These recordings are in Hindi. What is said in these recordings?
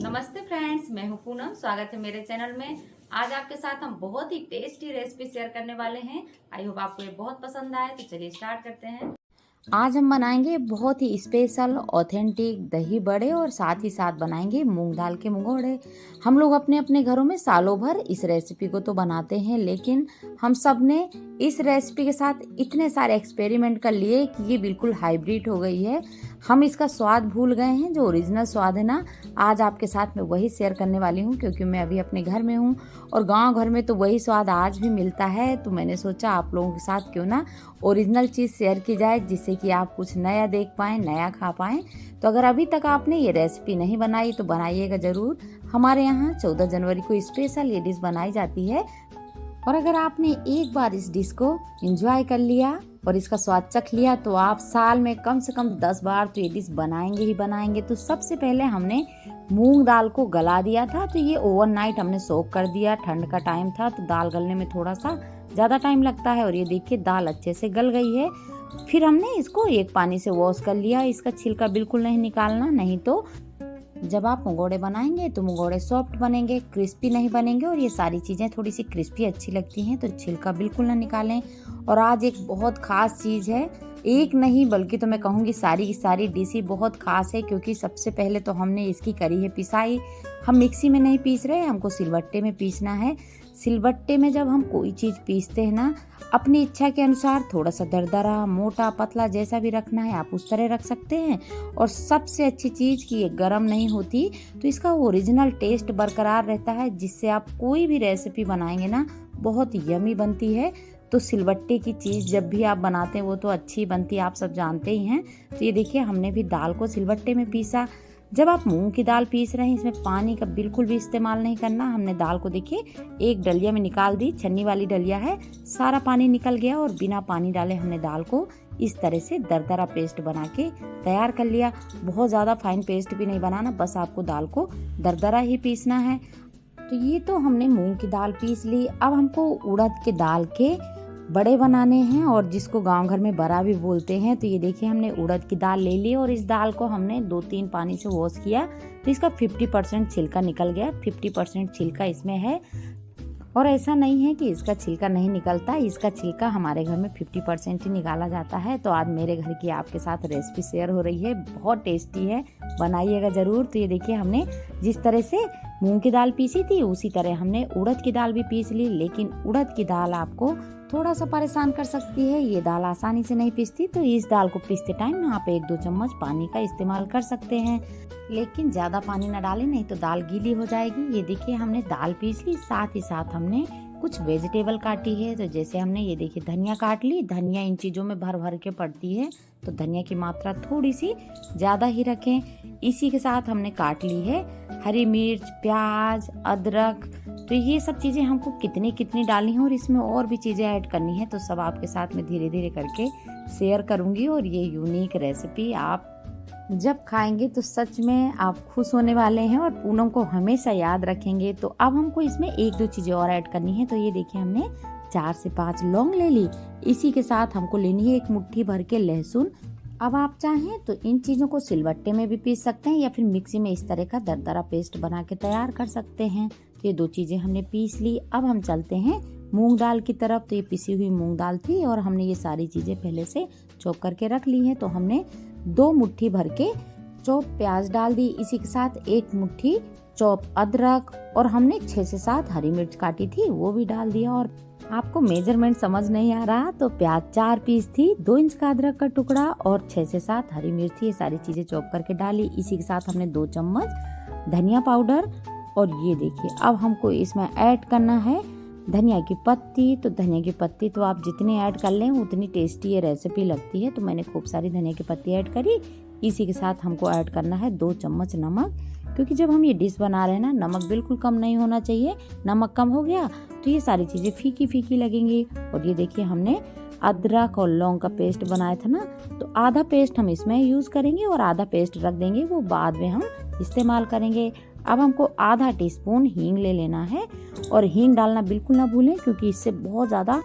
नमस्ते फ्रेंड्स, मैं हूं पूनम। स्वागत है मेरे चैनल में। आज आपके साथ हम बहुत ही टेस्टी रेसिपी शेयर करने वाले हैं। आई होप आपको ये बहुत पसंद आए। तो चलिए स्टार्ट करते हैं। आज हम बनाएंगे बहुत ही स्पेशल ऑथेंटिक दही बड़े और साथ ही साथ बनाएंगे मूंग दाल के मुंगोड़े। हम लोग अपने अपने घरों में सालों भर इस रेसिपी को तो बनाते हैं, लेकिन हम सब ने इस रेसिपी के साथ इतने सारे एक्सपेरिमेंट कर लिए कि ये बिल्कुल हाइब्रिड हो गई है। हम इसका स्वाद भूल गए हैं। जो ओरिजिनल स्वाद है ना, आज आपके साथ मैं वही शेयर करने वाली हूँ, क्योंकि मैं अभी अपने घर में हूँ और गांव घर में तो वही स्वाद आज भी मिलता है। तो मैंने सोचा आप लोगों के साथ क्यों ना ओरिजिनल चीज़ शेयर की जाए, जिससे कि आप कुछ नया देख पाएँ, नया खा पाएँ। तो अगर अभी तक आपने ये रेसिपी नहीं बनाई तो बनाइएगा ज़रूर। हमारे यहाँ 14 जनवरी को स्पेशल ये डिश बनाई जाती है। और अगर आपने एक बार इस डिश को एंजॉय कर लिया और इसका स्वाद चख लिया तो आप साल में कम से कम 10 बार तो ये डिश बनाएंगे ही बनाएंगे। तो सबसे पहले हमने मूंग दाल को गला दिया था। तो ये ओवरनाइट हमने सोक कर दिया। ठंड का टाइम था तो दाल गलने में थोड़ा सा ज़्यादा टाइम लगता है। और ये देखिए दाल अच्छे से गल गई है। फिर हमने इसको एक पानी से वॉश कर लिया। इसका छिलका बिल्कुल नहीं निकालना, नहीं तो जब आप मुंगोड़े बनाएंगे तो मुंगोड़े सॉफ्ट बनेंगे, क्रिस्पी नहीं बनेंगे। और ये सारी चीज़ें थोड़ी सी क्रिस्पी अच्छी लगती हैं, तो छिलका बिल्कुल ना निकालें। और आज एक बहुत ख़ास चीज़ है, एक नहीं बल्कि तो मैं कहूँगी सारी की सारी डिश ही बहुत ख़ास है। क्योंकि सबसे पहले तो हमने इसकी करी है पिसाई। हम मिक्सी में नहीं पीस रहे, हमको सिलबट्टे में पीसना है। सिलबट्टे में जब हम कोई चीज़ पीसते हैं ना, अपनी इच्छा के अनुसार थोड़ा सा दरदरा, मोटा, पतला जैसा भी रखना है आप उस तरह रख सकते हैं। और सबसे अच्छी चीज़ कि ये गर्म नहीं होती, तो इसका ओरिजिनल टेस्ट बरकरार रहता है, जिससे आप कोई भी रेसिपी बनाएंगे ना बहुत यमी बनती है। तो सिलबट्टे की चीज़ जब भी आप बनाते हैं वो तो अच्छी बनती है, आप सब जानते ही हैं। तो ये देखिए हमने भी दाल को सिलबट्टे में पीसा। जब आप मूंग की दाल पीस रहे हैं, इसमें पानी का बिल्कुल भी इस्तेमाल नहीं करना। हमने दाल को देखिए एक डलिया में निकाल दी, छन्नी वाली डलिया है, सारा पानी निकल गया। और बिना पानी डाले हमने दाल को इस तरह से दरदरा पेस्ट बना के तैयार कर लिया। बहुत ज़्यादा फाइन पेस्ट भी नहीं बनाना, बस आपको दाल को दरदरा ही पीसना है। तो ये तो हमने मूंग की दाल पीस ली। अब हमको उड़द के दाल के बड़े बनाने हैं, और जिसको गांव घर में बड़ा भी बोलते हैं। तो ये देखिए हमने उड़द की दाल ले ली और इस दाल को हमने 2-3 पानी से वॉश किया। तो इसका 50% छिलका निकल गया। 50% छिलका इसमें है। और ऐसा नहीं है कि इसका छिलका नहीं निकलता, इसका छिलका हमारे घर में 50% ही निकाला जाता है। तो आज मेरे घर की आपके साथ रेसिपी शेयर हो रही है, बहुत टेस्टी है, बनाइएगा ज़रूर। तो ये देखिए हमने जिस तरह से मूंग की दाल पीसी थी उसी तरह हमने उड़द की दाल भी पीस ली। लेकिन उड़द की दाल आपको थोड़ा सा परेशान कर सकती है, ये दाल आसानी से नहीं पीसती। तो इस दाल को पीसते टाइम आप 1-2 चम्मच पानी का इस्तेमाल कर सकते हैं, लेकिन ज़्यादा पानी ना डालें, नहीं तो दाल गीली हो जाएगी। ये देखिए हमने दाल पीस ली, साथ ही साथ हमने कुछ वेजिटेबल काटी है। तो जैसे हमने ये देखिए धनिया काट ली। धनिया इन चीज़ों में भर भर के पड़ती है, तो धनिया की मात्रा थोड़ी सी ज़्यादा ही रखें। इसी के साथ हमने काट ली है हरी मिर्च, प्याज, अदरक। तो ये सब चीज़ें हमको कितनी कितनी डालनी है और इसमें और भी चीज़ें ऐड करनी है, तो सब आपके साथ में धीरे धीरे करके शेयर करूँगी। और ये यूनिक रेसिपी आप जब खाएंगे तो सच में आप खुश होने वाले हैं और पूनम को हमेशा याद रखेंगे। तो अब हमको इसमें 1-2 चीज़ें और ऐड करनी है। तो ये देखिए हमने 4 से 5 लौंग ले ली। इसी के साथ हमको लेनी है 1 मुट्ठी भर के लहसुन। अब आप चाहें तो इन चीज़ों को सिलबट्टे में भी पीस सकते हैं या फिर मिक्सी में इस तरह का दरदरा पेस्ट बना के तैयार कर सकते हैं। तो ये 2 चीज़ें हमने पीस ली। अब हम चलते हैं मूंग दाल की तरफ। तो ये पिसी हुई मूंग दाल थी और हमने ये सारी चीज़ें पहले से चॉप करके रख ली हैं। तो हमने 2 मुट्ठी भर के चॉप प्याज डाल दी। इसी के साथ 1 मुट्ठी चॉप अदरक, और हमने 6 से 7 हरी मिर्च काटी थी वो भी डाल दिया। और आपको मेजरमेंट समझ नहीं आ रहा तो प्याज 4 पीस थी, 2 इंच का अदरक का टुकड़ा और 6 से 7 हरी मिर्च थी। ये सारी चीज़ें चॉप करके डाली। इसी के साथ हमने 2 चम्मच धनिया पाउडर। और ये देखिए अब हमको इसमें ऐड करना है धनिया की पत्ती। तो धनिया की पत्ती तो आप जितनी ऐड कर लें उतनी टेस्टी ये रेसिपी लगती है। तो मैंने खूब सारी धनिया की पत्ती ऐड करी। इसी के साथ हमको ऐड करना है 2 चम्मच नमक, क्योंकि जब हम ये डिश बना रहे हैं ना, नमक बिल्कुल कम नहीं होना चाहिए। नमक कम हो गया तो ये सारी चीज़ें फीकी फीकी लगेंगी। और ये देखिए हमने अदरक और लौंग का पेस्ट बनाया था ना, तो आधा पेस्ट हम इसमें यूज़ करेंगे और आधा पेस्ट रख देंगे, वो बाद में हम इस्तेमाल करेंगे। अब हमको आधा टीस्पून हींग ले लेना है। और हींग डालना बिल्कुल ना भूलें, क्योंकि इससे बहुत ज़्यादा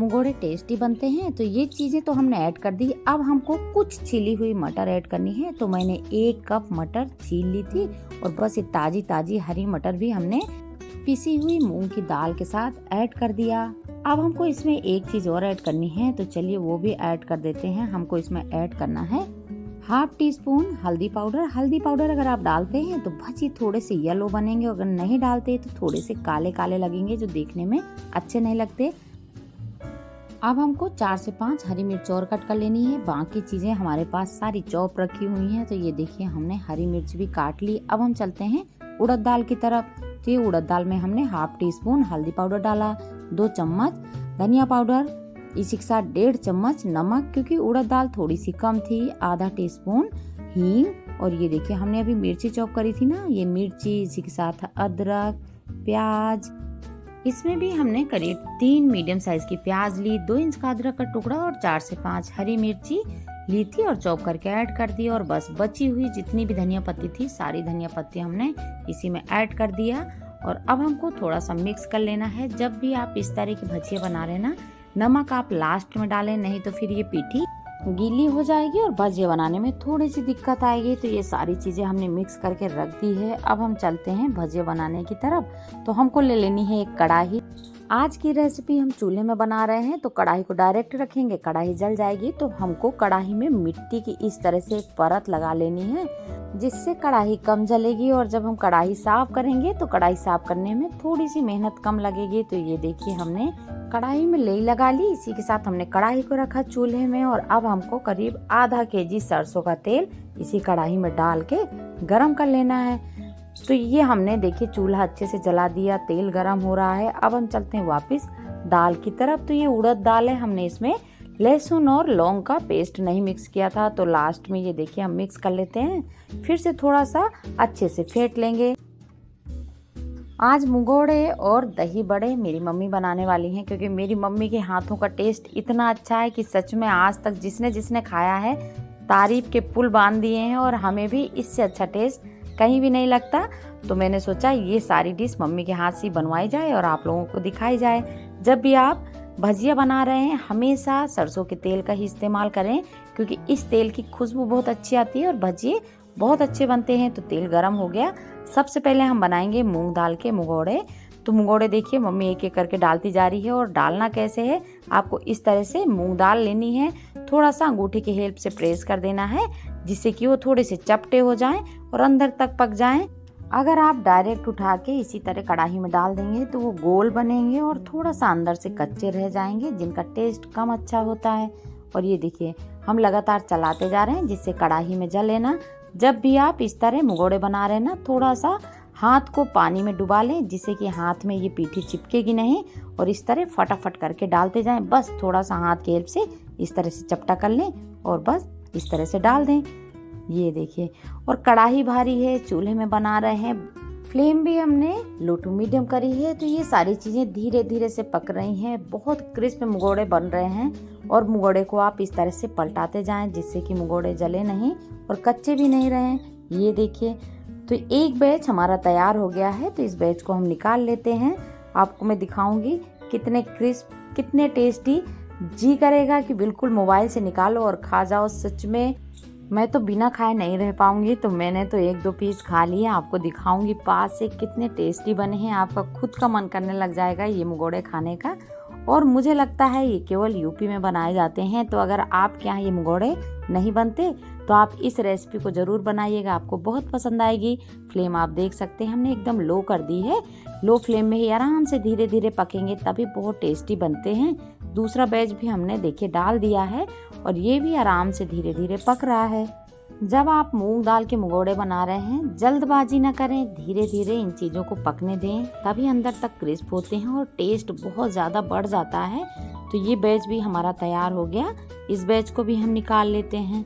मुगोड़े टेस्टी बनते हैं। तो ये चीज़ें तो हमने ऐड कर दी। अब हमको कुछ छिली हुई मटर ऐड करनी है। तो मैंने 1 कप मटर छील ली थी और बस ये ताजी ताजी हरी मटर भी हमने पिसी हुई मूंग की दाल के साथ ऐड कर दिया। अब हमको इसमें एक चीज और ऐड करनी है, तो चलिए वो भी ऐड कर देते हैं। हमको इसमें ऐड करना है 1/2 टीस्पून हल्दी पाउडर। हल्दी पाउडर अगर आप डालते हैं तो भजी थोड़े से येलो बनेंगे, अगर नहीं डालते तो थोड़े से काले काले लगेंगे, जो देखने में अच्छे नहीं लगते। अब हमको 4 से 5 हरी मिर्च और कट कर लेनी है। बाकी चीजें हमारे पास सारी चॉप रखी हुई हैं। तो ये देखिए हमने हरी मिर्च भी काट ली। अब हम चलते हैं उड़द दाल की तरफ। तो ये उड़द दाल में हमने 1/2 टीस्पून हल्दी पाउडर डाला, 2 चम्मच धनिया पाउडर, इसी के साथ 1.5 चम्मच नमक, क्योंकि उड़द दाल थोड़ी सी कम थी, आधा टीस्पून हींग। और ये देखिए हमने अभी मिर्ची चॉप करी थी ना, ये मिर्ची, इसी के साथ अदरक, प्याज। इसमें भी हमने करीब 3 मीडियम साइज की प्याज ली, 2 इंच का अदरक का टुकड़ा और 4 से 5 हरी मिर्ची ली थी और चॉप करके ऐड कर दी। और बस बची हुई जितनी भी धनिया पत्ती थी, सारी धनिया पत्ती हमने इसी में ऐड कर दिया। और अब हमको थोड़ा सा मिक्स कर लेना है। जब भी आप इस तरह की भजिया बना रहे ना, नमक आप लास्ट में डालें, नहीं तो फिर ये पीठी गीली हो जाएगी और भजिया बनाने में थोड़ी सी दिक्कत आएगी। तो ये सारी चीजें हमने मिक्स करके रख दी है। अब हम चलते हैं भजिया बनाने की तरफ। तो हमको ले लेनी है एक कढ़ाई। आज की रेसिपी हम चूल्हे में बना रहे हैं, तो कढ़ाई को डायरेक्ट रखेंगे, कढ़ाई जल जाएगी। तो हमको कढ़ाई में मिट्टी की इस तरह से एक परत लगा लेनी है, जिससे कढ़ाई कम जलेगी। और जब हम कढ़ाई साफ करेंगे तो कढ़ाई साफ करने में थोड़ी सी मेहनत कम लगेगी। तो ये देखिए हमने कढ़ाई में लेई लगा ली। इसी के साथ हमने कढ़ाई को रखा चूल्हे में। और अब हमको करीब आधा केजी सरसों का तेल इसी कढ़ाई में डाल के गरम कर लेना है। तो ये हमने देखिए चूल्हा अच्छे से जला दिया, तेल गरम हो रहा है। अब हम चलते हैं वापस दाल की तरफ। तो ये उड़द दाल है, हमने इसमें लहसुन और लौंग का पेस्ट नहीं मिक्स किया था, तो लास्ट में ये देखिए हम मिक्स कर लेते हैं। फिर से थोड़ा सा अच्छे से फेंट लेंगे। आज मुगोड़े और दही बड़े मेरी मम्मी बनाने वाली हैं, क्योंकि मेरी मम्मी के हाथों का टेस्ट इतना अच्छा है कि सच में आज तक जिसने जिसने खाया है तारीफ के पुल बांध दिए हैं। और हमें भी इससे अच्छा टेस्ट कहीं भी नहीं लगता। तो मैंने सोचा ये सारी डिश मम्मी के हाथ से बनवाई जाए और आप लोगों को दिखाई जाए। जब भी आप भजिया बना रहे हैं हमेशा सरसों के तेल का ही इस्तेमाल करें, क्योंकि इस तेल की खुशबू बहुत अच्छी आती है और भजिए बहुत अच्छे बनते हैं। तो तेल गरम हो गया। सबसे पहले हम बनाएंगे मूंग दाल के मुगोड़े। तो मुगोड़े देखिए मम्मी एक एक करके डालती जा रही है। और डालना कैसे है, आपको इस तरह से मूंग दाल लेनी है, थोड़ा सा अंगूठी की हेल्प से प्रेस कर देना है, जिससे कि वो थोड़े से चपटे हो जाएं और अंदर तक पक जाएं। अगर आप डायरेक्ट उठा के इसी तरह कढ़ाई में डाल देंगे तो वो गोल बनेंगे और थोड़ा सा अंदर से कच्चे रह जाएंगे, जिनका टेस्ट कम अच्छा होता है। और ये देखिए हम लगातार चलाते जा रहे हैं, जिससे कढ़ाई में जले ना। जब भी आप इस तरह मुगोड़े बना रहे हैं ना, थोड़ा सा हाथ को पानी में डुबा लें, जिससे कि हाथ में ये पीठी चिपकेगी नहीं। और इस तरह फटाफट करके डालते जाएं। बस थोड़ा सा हाथ की हेल्प से इस तरह से चपटा कर लें और बस इस तरह से डाल दें। ये देखिए, और कढ़ाई भारी है, चूल्हे में बना रहे हैं, फ्लेम भी हमने लो टू मीडियम करी है। तो ये सारी चीजें धीरे धीरे से पक रही हैं। बहुत क्रिस्प मुगोड़े बन रहे हैं। और मुगोड़े को आप इस तरह से पलटाते जाएं, जिससे कि मुगोड़े जले नहीं और कच्चे भी नहीं रहे। ये देखिए, तो एक बैच हमारा तैयार हो गया है। तो इस बैच को हम निकाल लेते हैं। आपको मैं दिखाऊंगी कितने क्रिस्प, कितने टेस्टी। जी करेगा कि बिल्कुल मोबाइल से निकालो और खा जाओ। सच में मैं तो बिना खाए नहीं रह पाऊंगी, तो मैंने तो 1-2 पीस खा लिए। आपको दिखाऊंगी पास से कितने टेस्टी बने हैं। आपका खुद का मन करने लग जाएगा ये मुगोड़े खाने का। और मुझे लगता है ये केवल यूपी में बनाए जाते हैं। तो अगर आपके यहाँ ये मुगोड़े नहीं बनते तो आप इस रेसिपी को ज़रूर बनाइएगा, आपको बहुत पसंद आएगी। फ्लेम आप देख सकते हैं हमने एकदम लो कर दी है। लो फ्लेम में ही आराम से धीरे धीरे पकेंगे, तभी बहुत टेस्टी बनते हैं। दूसरा बैच भी हमने देखिए डाल दिया है और ये भी आराम से धीरे धीरे पक रहा है। जब आप मूंग दाल के मुगोड़े बना रहे हैं, जल्दबाजी न करें, धीरे धीरे इन चीज़ों को पकने दें, तभी अंदर तक क्रिस्प होते हैं और टेस्ट बहुत ज़्यादा बढ़ जाता है। तो ये बैच भी हमारा तैयार हो गया। इस बैच को भी हम निकाल लेते हैं।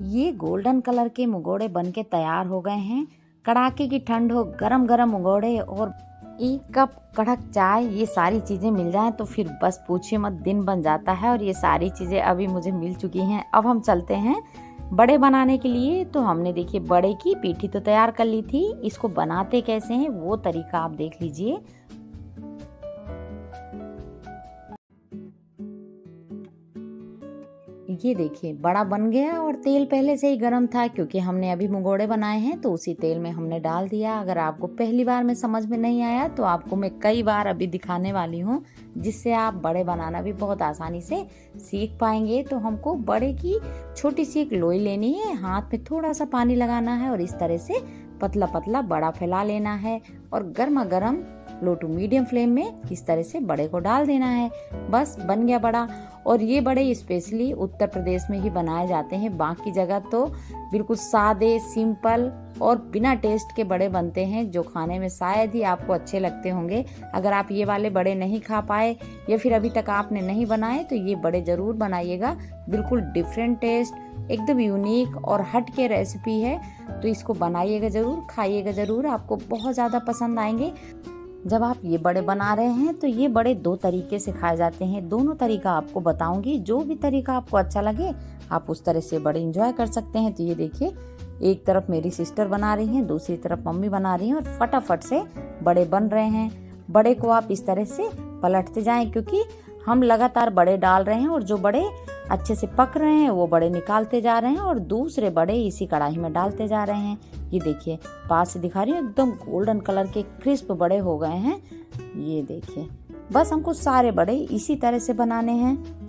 ये गोल्डन कलर के मुगोड़े बनके तैयार हो गए हैं। कड़ाके की ठंड हो, गरम गरम मुगोड़े और 1 कप कड़क चाय, ये सारी चीज़ें मिल जाएं तो फिर बस पूछिए मत, दिन बन जाता है। और ये सारी चीज़ें अभी मुझे मिल चुकी हैं। अब हम चलते हैं बड़े बनाने के लिए तो हमने देखिए बड़े की पीठी तो तैयार कर ली थी। इसको बनाते कैसे हैं वो तरीका आप देख लीजिए। ये देखिए बड़ा बन गया और तेल पहले से ही गर्म था, क्योंकि हमने अभी मुगोड़े बनाए हैं तो उसी तेल में हमने डाल दिया। अगर आपको पहली बार में समझ में नहीं आया तो आपको मैं कई बार अभी दिखाने वाली हूँ, जिससे आप बड़े बनाना भी बहुत आसानी से सीख पाएंगे। तो हमको बड़े की छोटी सी एक लोई लेनी है, हाथ में थोड़ा सा पानी लगाना है और इस तरह से पतला पतला बड़ा फैला लेना है और गर्मा गर्म लो टू मीडियम फ्लेम में इस तरह से बड़े को डाल देना है। बस बन गया बड़ा। और ये बड़े स्पेशली उत्तर प्रदेश में ही बनाए जाते हैं, बाकी जगह तो बिल्कुल सादे सिंपल और बिना टेस्ट के बड़े बनते हैं, जो खाने में शायद ही आपको अच्छे लगते होंगे। अगर आप ये वाले बड़े नहीं खा पाए या फिर अभी तक आपने नहीं बनाए तो ये बड़े ज़रूर बनाइएगा। बिल्कुल डिफरेंट टेस्ट, एकदम यूनिक और हट के रेसिपी है, तो इसको बनाइएगा ज़रूर, खाइएगा ज़रूर, आपको बहुत ज़्यादा पसंद आएंगे। जब आप ये बड़े बना रहे हैं तो ये बड़े दो तरीके से खाए जाते हैं, दोनों तरीका आपको बताऊंगी। जो भी तरीका आपको अच्छा लगे आप उस तरह से बड़े एंजॉय कर सकते हैं। तो ये देखिए एक तरफ मेरी सिस्टर बना रही हैं, दूसरी तरफ मम्मी बना रही हैं और फटाफट से बड़े बन रहे हैं। बड़े को आप इस तरह से पलटते जाएं, क्योंकि हम लगातार बड़े डाल रहे हैं और जो बड़े अच्छे से पक रहे हैं वो बड़े निकालते जा रहे हैं और दूसरे बड़े इसी कढ़ाई में डालते जा रहे हैं। ये देखिए पास से दिखा रही हूँ, एकदम गोल्डन कलर के क्रिस्प बड़े हो गए हैं। ये देखिए बस हमको सारे बड़े इसी तरह से बनाने हैं।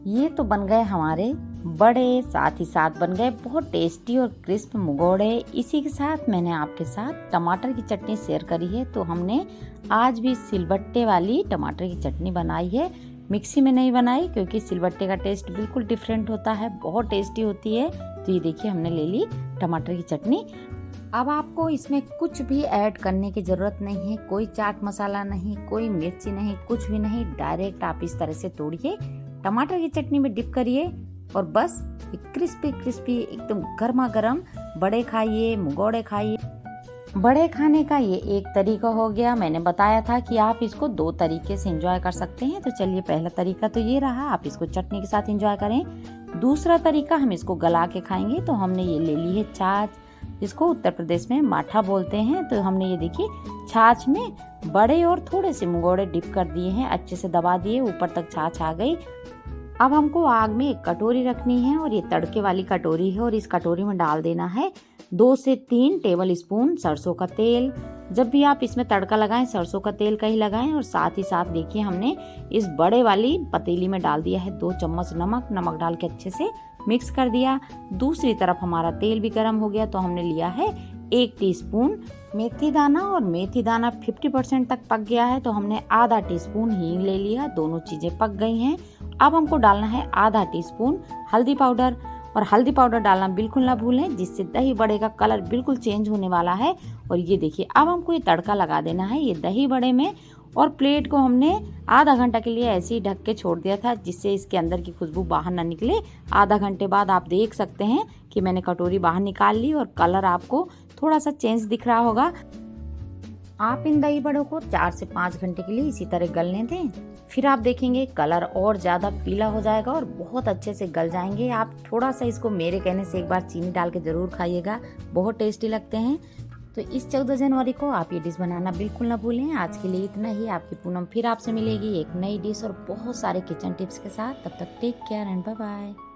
ये तो बन गए हमारे बड़े, साथ ही साथ बन गए बहुत टेस्टी और क्रिस्प मुगोड़े। इसी के साथ मैंने आपके साथ टमाटर की चटनी शेयर करी है। तो हमने आज भी सिलबट्टे वाली टमाटर की चटनी बनाई है, मिक्सी में नहीं बनाई, क्योंकि सिलबट्टे का टेस्ट बिल्कुल डिफरेंट होता है, बहुत टेस्टी होती है। तो ये देखिए हमने ले ली टमाटर की चटनी। अब आपको इसमें कुछ भी ऐड करने की ज़रूरत नहीं है, कोई चाट मसाला नहीं, कोई मिर्ची नहीं, कुछ भी नहीं। डायरेक्ट आप इस तरह से तोड़िए, टमाटर की चटनी में डिप करिए और बस क्रिस्पी क्रिस्पी एकदम गर्मा गर्म बड़े खाइए, मुगोड़े खाइए। बड़े खाने का ये एक तरीका हो गया। मैंने बताया था कि आप इसको दो तरीके से एंजॉय कर सकते हैं। तो चलिए पहला तरीका तो ये रहा, आप इसको चटनी के साथ एंजॉय करें। दूसरा तरीका हम इसको गला के खाएंगे। तो हमने ये ले ली है छाछ, जिसको उत्तर प्रदेश में माठा बोलते हैं। तो हमने ये देखिए छाछ में बड़े और थोड़े से मुगोड़े डिप कर दिए हैं, अच्छे से दबा दिए, ऊपर तक छाछ आ गई। अब हमको आग में एक कटोरी रखनी है और ये तड़के वाली कटोरी है और इस कटोरी में डाल देना है 2 से 3 टेबल स्पून सरसों का तेल। जब भी आप इसमें तड़का लगाएं सरसों का तेल का ही लगाएं। और साथ ही साथ देखिए हमने इस बड़े वाली पतीली में डाल दिया है 2 चम्मच नमक डाल के अच्छे से मिक्स कर दिया। दूसरी तरफ हमारा तेल भी गर्म हो गया, तो हमने लिया है 1 टीस्पून मेथी दाना, और मेथी दाना 50% तक पक गया है, तो हमने आधा टीस्पून हींग ले लिया। दोनों चीजें पक गई हैं। अब हमको डालना है आधा टीस्पून हल्दी पाउडर, और हल्दी पाउडर डालना बिल्कुल ना भूलें, जिससे दही बड़े का कलर बिल्कुल चेंज होने वाला है। और ये देखिए अब हमको ये तड़का लगा देना है ये दही बड़े में। और प्लेट को हमने आधा घंटा के लिए ऐसे ही ढक के छोड़ दिया था, जिससे इसके अंदर की खुशबू बाहर ना निकले। आधा घंटे बाद आप देख सकते हैं कि मैंने कटोरी बाहर निकाल ली और कलर आपको थोड़ा सा चेंज दिख रहा होगा। आप इन दही बड़ों को 4 से 5 घंटे के लिए इसी तरह गलने दें, फिर आप देखेंगे कलर और ज़्यादा पीला हो जाएगा और बहुत अच्छे से गल जाएंगे। आप थोड़ा सा इसको मेरे कहने से एक बार चीनी डाल के ज़रूर खाइएगा, बहुत टेस्टी लगते हैं। तो इस 14 जनवरी को आप ये डिश बनाना बिल्कुल ना भूलें। आज के लिए इतना ही। आपकी पूनम फिर आपसे मिलेगी एक नई डिश और बहुत सारे किचन टिप्स के साथ। तब तक take care and bye bye.